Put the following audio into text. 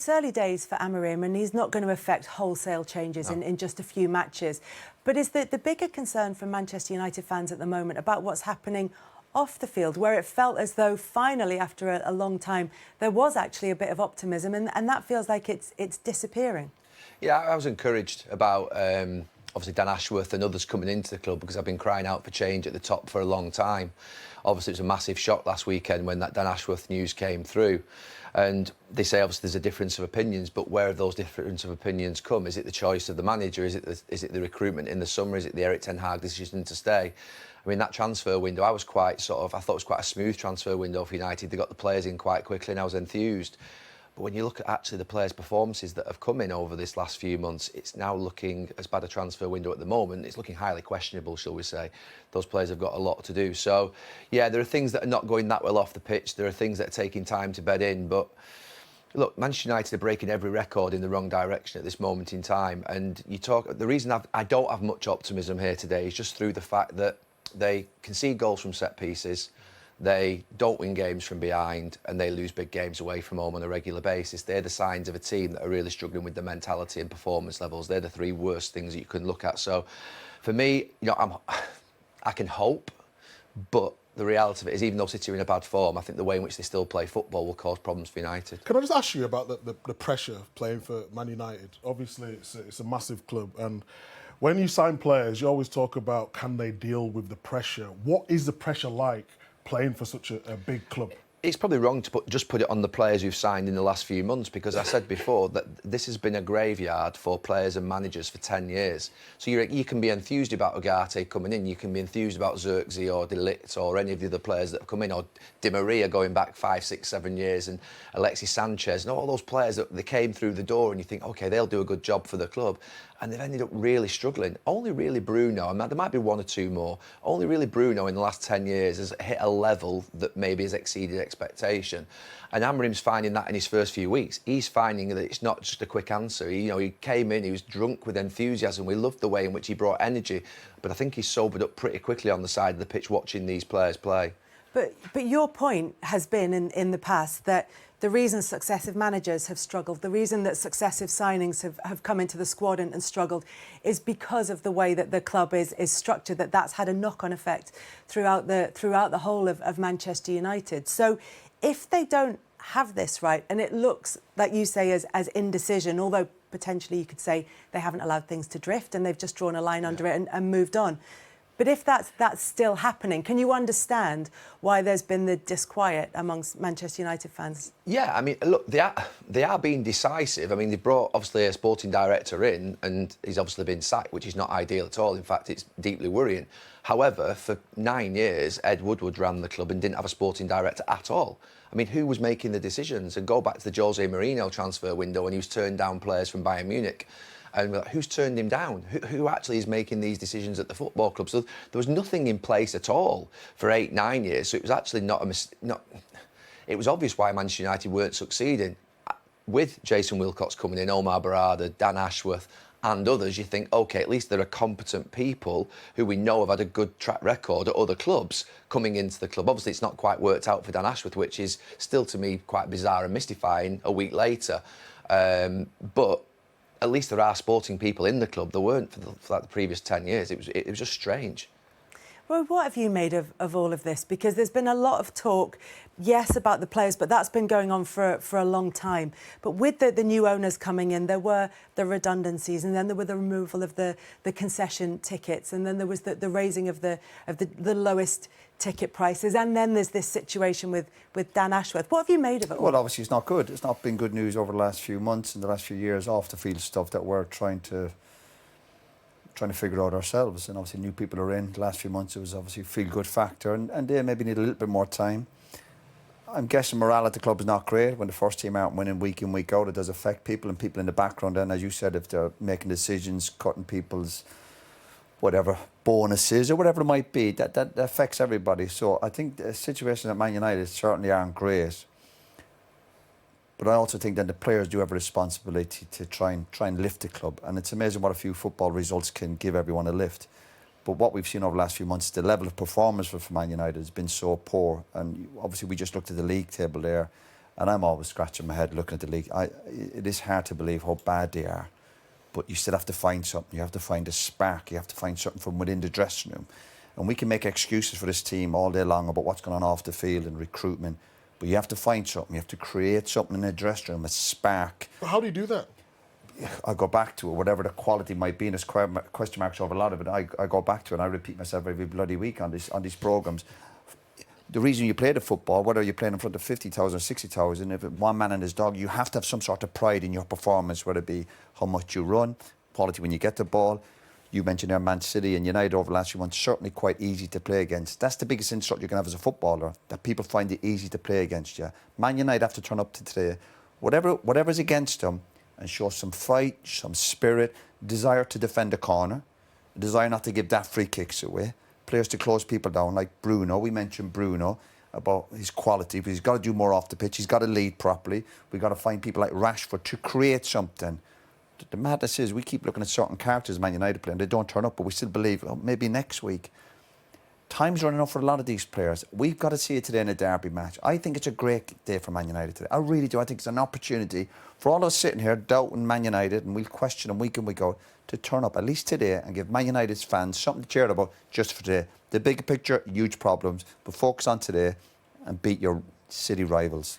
It's early days for Amorim, and he's not going to affect wholesale changes in just a few matches. But is the bigger concern for Manchester United fans at the moment about what's happening off the field, where it felt as though finally, after a long time, there was actually a bit of optimism, and that feels like it's disappearing? Yeah, I was encouraged about obviously Dan Ashworth and others coming into the club, because I've been crying out for change at the top for a long time. Obviously, it was a massive shock last weekend when that Dan Ashworth news came through. And they say obviously there's a difference of opinions, but where have those difference of opinions come? Is it the choice of the manager? Is it the recruitment in the summer? Is it the Erik ten Hag decision to stay? I mean, that transfer window, I thought it was quite a smooth transfer window for United. They got the players in quite quickly and I was enthused. But when you look at actually the players' performances that have come in over this last few months, it's now looking as bad a transfer window at the moment. It's looking highly questionable, shall we say. Those players have got a lot to do. So, yeah, there are things that are not going that well off the pitch. There are things that are taking time to bed in. But, look, Manchester United are breaking every record in the wrong direction at this moment in time. And the reason I don't have much optimism here today is just through the fact that they concede goals from set pieces. They don't win games from behind and they lose big games away from home on a regular basis. They're the signs of a team that are really struggling with the mentality and performance levels. They're the three worst things that you can look at. So, for me, I can hope, but the reality of it is, even though City are in a bad form, I think the way in which they still play football will cause problems for United. Can I just ask you about the pressure of playing for Man United? Obviously, it's a massive club, and when you sign players, you always talk about, can they deal with the pressure? What is the pressure like playing for such a big club? It's probably wrong to just put it on the players who've signed in the last few months, because I said before that this has been a graveyard for players and managers for 10 years. So you can be enthused about Ugarte coming in, you can be enthused about Xerxes or De Ligt or any of the other players that have come in, or Di Maria going back 5, 6, 7 years, and Alexis Sanchez, and all those players that they came through the door and you think, OK, they'll do a good job for the club. And they've ended up really struggling. Only really Bruno, and there might be one or two more, only really Bruno in the last 10 years has hit a level that maybe has exceeded expectation. And Amorim's finding that in his first few weeks. He's finding that it's not just a quick answer. He came in, he was drunk with enthusiasm. We loved the way in which he brought energy. But I think he's sobered up pretty quickly on the side of the pitch watching these players play. But your point has been in the past that the reason successive managers have struggled, the reason that successive signings have come into the squad and struggled, is because of the way that the club is structured, that's had a knock-on effect throughout the whole of Manchester United. So if they don't have this right, and it looks, like you say, as indecision, although potentially you could say they haven't allowed things to drift and they've just drawn a line under it and moved on. But if that's still happening, can you understand why there's been the disquiet amongst Manchester United fans? Yeah, I mean, look, they are being decisive. I mean, they've brought, obviously, a sporting director in, and he's obviously been sacked, which is not ideal at all. In fact, it's deeply worrying. However, for 9 years, Ed Woodward ran the club and didn't have a sporting director at all. I mean, who was making the decisions? And go back to the Jose Mourinho transfer window, and he was turned down players from Bayern Munich. And who's turned him down? Who actually is making these decisions at the football club? So there was nothing in place at all for 8, 9 years. So it was actually it was obvious why Manchester United weren't succeeding. With Jason Wilcox coming in, Omar Barada, Dan Ashworth and others, you think, OK, at least there are competent people who we know have had a good track record at other clubs coming into the club. Obviously, it's not quite worked out for Dan Ashworth, which is still, to me, quite bizarre and mystifying a week later. But at least there are sporting people in the club. There weren't for like the previous 10 years. It was just strange. Well, what have you made of all of this? Because there's been a lot of talk, yes, about the players, but that's been going on for a long time. But with the new owners coming in, there were the redundancies, and then there were the removal of the concession tickets, and then there was the raising of the lowest ticket prices, and then there's this situation with Dan Ashworth. What have you made of it all? Well, obviously it's not good. It's not been good news over the last few months and the last few years off the field stuff that we're trying to figure out ourselves. And obviously new people are in. The last few months it was obviously a feel-good factor, and they maybe need a little bit more time. I'm guessing morale at the club is not great when the first team aren't winning week in, week out. It does affect people and people in the background. And as you said, if they're making decisions, cutting people's whatever bonuses or whatever it might be, that affects everybody. So I think the situation at Man United certainly aren't great. But I also think that the players do have a responsibility to try and lift the club. And it's amazing what a few football results can give everyone a lift. But what we've seen over the last few months, the level of performance for Man United has been so poor. And obviously we just looked at the league table there. And I'm always scratching my head looking at the league. It is hard to believe how bad they are, but you still have to find something. You have to find a spark. You have to find something from within the dressing room. And we can make excuses for this team all day long about what's going on off the field and recruitment, but you have to find something. You have to create something in the dressing room, a spark. But how do you do that? I go back to it, whatever the quality might be, and there's question marks over a lot of it. I go back to it, and I repeat myself every bloody week on these programmes. The reason you play the football, whether you're playing in front of 50,000 or 60,000, if one man and his dog, you have to have some sort of pride in your performance, whether it be how much you run, quality when you get the ball. You mentioned there Man City and United over the last few months, certainly quite easy to play against. That's the biggest insult you can have as a footballer, that people find it easy to play against you. Man United have to turn up to today, whatever's against them, and show some fight, some spirit, desire to defend the corner, desire not to give that free kicks away, players to close people down, like Bruno. We mentioned Bruno about his quality, but he's got to do more off the pitch. He's got to lead properly. We've got to find people like Rashford to create something. The madness is we keep looking at certain characters Man United play and they don't turn up, but we still believe, oh, maybe next week. Time's running out for a lot of these players. We've got to see it today in a derby match. I think it's a great day for Man United today. I really do. I think it's an opportunity for all us sitting here doubting Man United, and we'll question them week in, week out, to turn up at least today and give Man United's fans something to cheer about just for today. The bigger picture, huge problems, but focus on today and beat your city rivals.